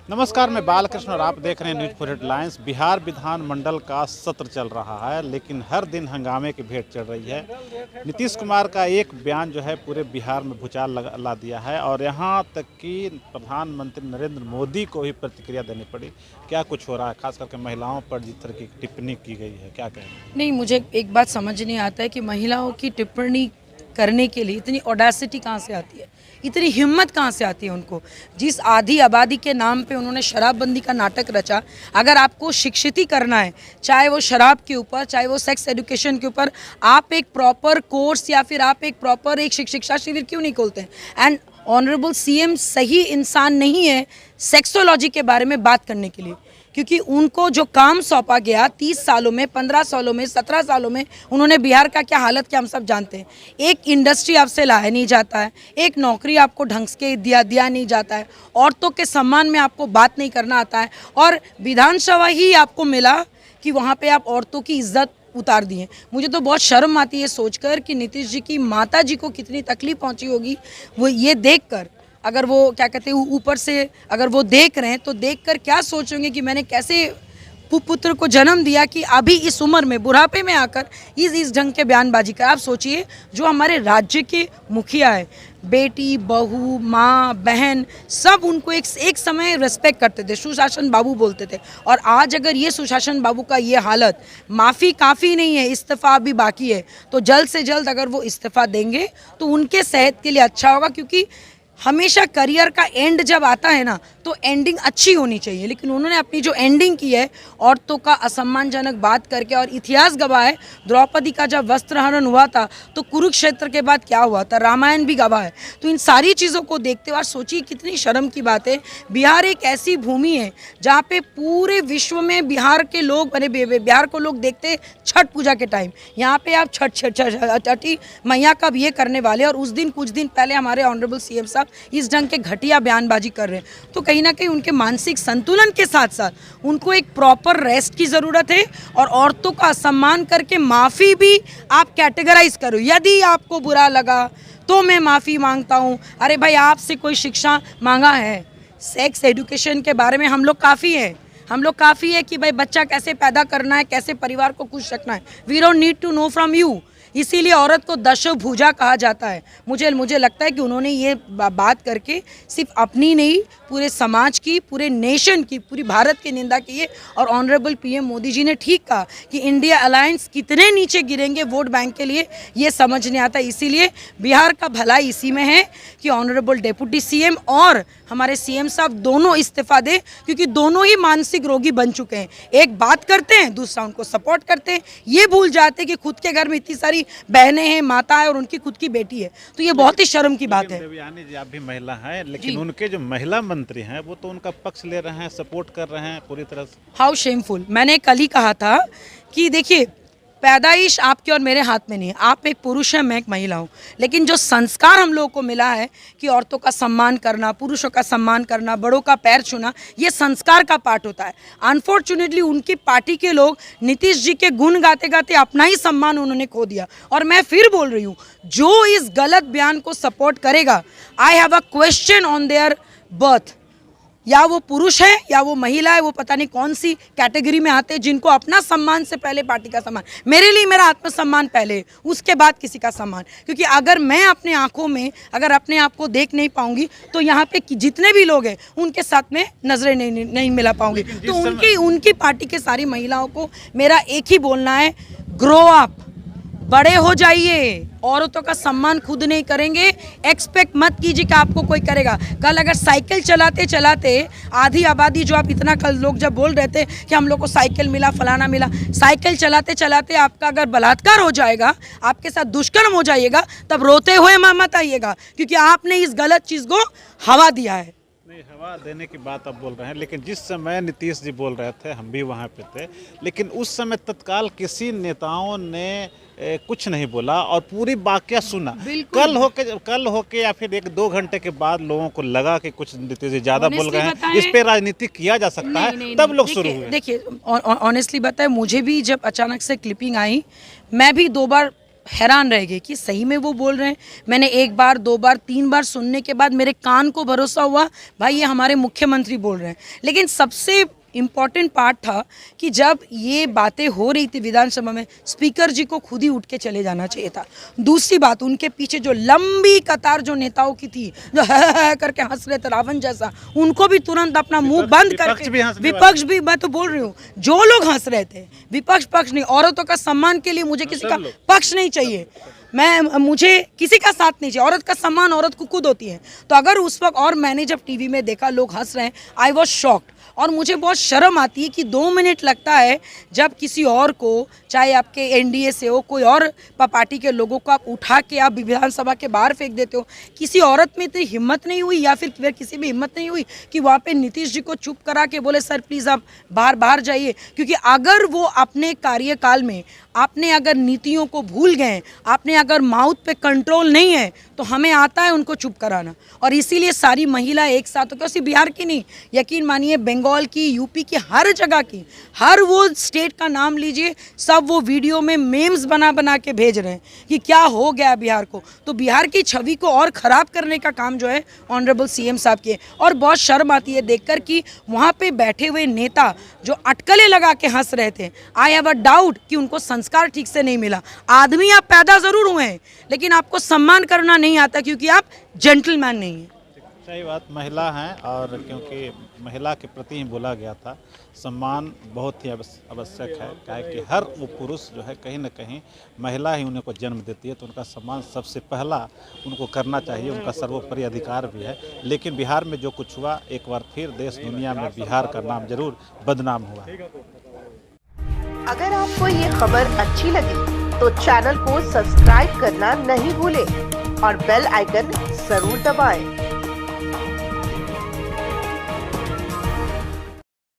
नमस्कार, मैं बालकृष्ण और आप देख रहे हैं न्यूज़ फॉर हेडलाइंस। बिहार विधानमंडल का सत्र चल रहा है, लेकिन हर दिन हंगामे की भेंट चढ़ रही है। नीतीश कुमार का एक बयान जो है पूरे बिहार में भूचाल ला दिया है और यहाँ तक कि प्रधानमंत्री नरेंद्र मोदी को ही प्रतिक्रिया देनी पड़ी। क्या कुछ हो रहा है, खास करके महिलाओं पर जिस तरह की टिप्पणी की गई है, क्या कहें? नहीं, मुझे एक बात समझ नहीं आता है कि महिलाओं की टिप्पणी करने के लिए इतनी ऑडेसिटी कहाँ से आती है, इतनी हिम्मत कहाँ से आती है उनको। जिस आधी आबादी के नाम पे उन्होंने शराबबंदी का नाटक रचा। अगर आपको शिक्षित ही करना है, चाहे वो शराब के ऊपर, चाहे वो सेक्स एजुकेशन के ऊपर, आप एक प्रॉपर कोर्स या फिर आप एक प्रॉपर एक शिक्षा शिविर क्यों नहीं खोलते हैं? एंड ऑनरेबल सीएम सही इंसान नहीं है सेक्सोलॉजी के बारे में बात करने के लिए, क्योंकि उनको जो काम सौंपा गया 30 सालों में, 15 सालों में, 17 सालों में उन्होंने बिहार का क्या हालत किया हम सब जानते हैं। एक इंडस्ट्री आपसे लाया नहीं जाता है, एक नौकरी आपको ढंग से दिया नहीं जाता है, औरतों के सम्मान में आपको बात नहीं करना आता है, और विधानसभा ही आपको मिला कि वहाँ पे आप औरतों की इज्जत उतार दिए। मुझे तो बहुत शर्म आती है सोचकर कि नीतीश जी की माता जी को कितनी तकलीफ पहुँची होगी वो ये देखकर। अगर वो क्या कहते हैं ऊपर से अगर वो देख रहे हैं तो देखकर क्या सोचेंगे कि मैंने कैसे पुत्र को जन्म दिया कि अभी इस उम्र में बुढ़ापे में आकर इस ढंग के बयानबाजी कर। आप सोचिए, जो हमारे राज्य के मुखिया है, बेटी, बहू, माँ, बहन, सब उनको एक समय रेस्पेक्ट करते थे, सुशासन बाबू बोलते थे, और आज अगर ये सुशासन बाबू का ये हालत, माफ़ी काफ़ी नहीं है, इस्तीफा भी बाकी है, तो जल्द से जल्द अगर वो इस्तीफा देंगे तो उनके सेहत के लिए अच्छा होगा। क्योंकि हमेशा करियर का एंड जब आता है ना तो एंडिंग अच्छी होनी चाहिए, लेकिन उन्होंने अपनी जो एंडिंग की है औरतों का असम्मानजनक बात करके, और इतिहास गवाह है द्रौपदी का जब वस्त्रहरण हुआ था तो कुरुक्षेत्र के बाद क्या हुआ था, रामायण भी गवाह है। तो इन सारी चीज़ों को देखते हुए सोचिए कितनी शर्म की बात है। बिहार एक ऐसी भूमि है जहाँ पे पूरे विश्व में बिहार के लोग, बिहार को लोग देखते हैं छठ पूजा के टाइम। यहाँ पे आप छठी मैया का भी ये करने वाले, और उस दिन कुछ दिन पहले हमारे ऑनरेबल सीएम साहब इस ढंग के घटिया बयानबाजी कर रहे हैं। तो कहीं ना कहीं उनके मानसिक संतुलन के साथ साथ उनको एक प्रॉपर रेस्ट की ज़रूरत है, और औरतों का सम्मान करके माफ़ी भी आप कैटेगराइज करो। यदि आपको बुरा लगा तो मैं माफ़ी मांगता हूँ। अरे भाई, आपसे कोई शिक्षा मांगा है? सेक्स एजुकेशन के बारे में हम लोग काफ़ी है कि भाई बच्चा कैसे पैदा करना है, कैसे परिवार को खुश रखना है। We don't need to know from you. इसीलिए औरत को दशभुजा कहा जाता है। मुझे लगता है कि उन्होंने ये बात करके सिर्फ अपनी नहीं, पूरे समाज की, पूरे नेशन की, पूरी भारत की निंदा की है। और ऑनरेबल पीएम मोदी जी ने ठीक कहा कि इंडिया अलायंस कितने नीचे गिरेंगे वोट बैंक के लिए, ये समझ नहीं आता। इसीलिए बिहार का भलाई इसी में है कि ऑनरेबल डेप्यूटी सीएम और हमारे सीएम साहब दोनों इस्तीफा दें, क्योंकि दोनों ही मानसिक रोगी बन चुके हैं। एक बात करते हैं, दूसरा उनको सपोर्ट करते हैं, ये भूल जाते हैं कि खुद के घर में इतनी सारी बहनें हैं, माता है, और उनकी खुद की बेटी है। तो ये बहुत ही शर्म की बात है। देवयानी जी, आप भी महिला हैं, लेकिन उनके जो महिला मंत्री हैं वो तो उनका पक्ष ले रहे हैं, सपोर्ट कर रहे हैं पूरी तरह से। How shameful. मैंने कल ही कहा था कि देखिए, पैदाइश आपके और मेरे हाथ में नहीं है। आप एक पुरुष हैं, मैं एक महिला हूँ, लेकिन जो संस्कार हम लोगों को मिला है कि औरतों का सम्मान करना, पुरुषों का सम्मान करना, बड़ों का पैर छूना, ये संस्कार का पार्ट होता है। अनफॉर्चुनेटली उनकी पार्टी के लोग नीतीश जी के गुण गाते गाते अपना ही सम्मान उन्होंने खो दिया। और मैं फिर बोल रही हूँ, जो इस गलत बयान को सपोर्ट करेगा, I have a question on their birth. या वो पुरुष है या वो महिला है, वो पता नहीं कौन सी कैटेगरी में आते हैं, जिनको अपना सम्मान से पहले पार्टी का सम्मान। मेरे लिए मेरा आत्मसम्मान पहले, उसके बाद किसी का सम्मान। क्योंकि अगर मैं अपने आंखों में अगर अपने आप को देख नहीं पाऊंगी तो यहाँ पे जितने भी लोग हैं उनके साथ में नजरें नहीं मिला पाऊंगी। तो उनकी पार्टी के सारी महिलाओं को मेरा एक ही बोलना है, ग्रो अप, बड़े हो जाइए। औरतों का सम्मान खुद नहीं करेंगे, एक्सपेक्ट मत कीजिए कि आपको कोई करेगा। कल अगर साइकिल चलाते चलाते आधी आबादी, जो आप इतना कल लोग जब बोल रहे थे कि हम लोग को साइकिल मिला, फलाना मिला, साइकिल चलाते चलाते आपका अगर बलात्कार हो जाएगा, आपके साथ दुष्कर्म हो जाइएगा, तब रोते हुए मत आइएगा, क्योंकि आपने इस गलत चीज़ को हवा दिया है। नहीं, हवा देने की बात आप बोल रहे हैं, लेकिन जिस समय नीतीश जी बोल रहे थे हम भी वहाँ पे थे, लेकिन उस समय तत्काल किसी नेताओं ने कुछ नहीं बोला और पूरी वाकया सुना। कल होके या फिर 1-2 घंटे के बाद लोगों को लगा कि कुछ नीतीश जी ज़्यादा बोल गए हैं, इस पे राजनीति किया जा सकता है, तब लोग शुरू हुए। देखिए, ऑनेस्टली बताए, मुझे भी जब अचानक से क्लिपिंग आई, मैं भी 2 बार हैरान रह गए कि सही में वो बोल रहे हैं। मैंने एक बार, दो बार, तीन बार सुनने के बाद मेरे कान को भरोसा हुआ भाई ये हमारे मुख्यमंत्री बोल रहे हैं। लेकिन सबसे इम्पॉर्टेंट पार्ट था कि जब ये बातें हो रही थी विधानसभा में, स्पीकर जी को खुद ही उठ के चले जाना चाहिए था। दूसरी बात, उनके पीछे जो लंबी कतार जो नेताओं की थी जो है करके हंस रहे थे रावण जैसा, उनको भी तुरंत अपना मुंह बंद करके, विपक्ष भी, मैं तो बोल रही हूँ जो लोग हंस रहे थे, विपक्ष पक्ष नहीं, औरतों का सम्मान के लिए मुझे किसी का पक्ष नहीं चाहिए, मुझे किसी का साथ नहीं चाहिए। औरत का सम्मान औरत को खुद होती है। तो अगर उस वक्त, और मैंने जब टीवी में देखा लोग हंस रहे हैं, आई वॉज शॉक्ड। और मुझे बहुत शर्म आती है कि 2 मिनट लगता है जब किसी और को, चाहे आपके एनडीए से हो, कोई और पार्टी के लोगों को आप उठा के आप विधानसभा के बाहर फेंक देते हो। किसी औरत में इतनी हिम्मत नहीं हुई, या फिर किसी में हिम्मत नहीं हुई कि वहाँ पे नीतीश जी को चुप करा के बोले सर प्लीज़ आप बाहर जाइए। क्योंकि अगर वो अपने कार्यकाल में आपने अगर नीतियों को भूल गए, आपने अगर माउथ पे कंट्रोल नहीं है, तो हमें आता है उनको चुप कराना। और इसीलिए सारी महिला एक साथ होकर, सिर्फ बिहार की नहीं, यकीन मानिए बंगाल की, यूपी की, हर जगह की, हर वो स्टेट का नाम लीजिए, सब वो वीडियो में मेम्स बना के भेज रहे हैं कि क्या हो गया बिहार को। तो बिहार की छवि को और ख़राब करने का काम जो है ऑनरेबल सीएम साहब के। और बहुत शर्म आती है देखकर कि वहाँ पे बैठे हुए नेता जो अटकलें लगा के हंस रहे थे, आई हैव अ डाउट कि उनको संस्कार ठीक से नहीं मिला। आदमी आप पैदा ज़रूर हुए हैं, लेकिन आपको सम्मान करना नहीं आता क्योंकि आप जेंटलमैन नहीं हैं। सही बात, महिला हैं और क्योंकि महिला के प्रति ही बोला गया था, सम्मान बहुत ही आवश्यक है। क्या कि हर वो पुरुष जो है कहीं ना कहीं महिला ही उन्हें को जन्म देती है, तो उनका सम्मान सबसे पहला उनको करना चाहिए, उनका सर्वोपरि अधिकार भी है। लेकिन बिहार में जो कुछ हुआ, एक बार फिर देश दुनिया में बिहार का नाम जरूर बदनाम हुआ। अगर आपको ये खबर अच्छी लगी तो चैनल को सब्सक्राइब करना नहीं भूलें और बेल आइकन जरूर दबाएं।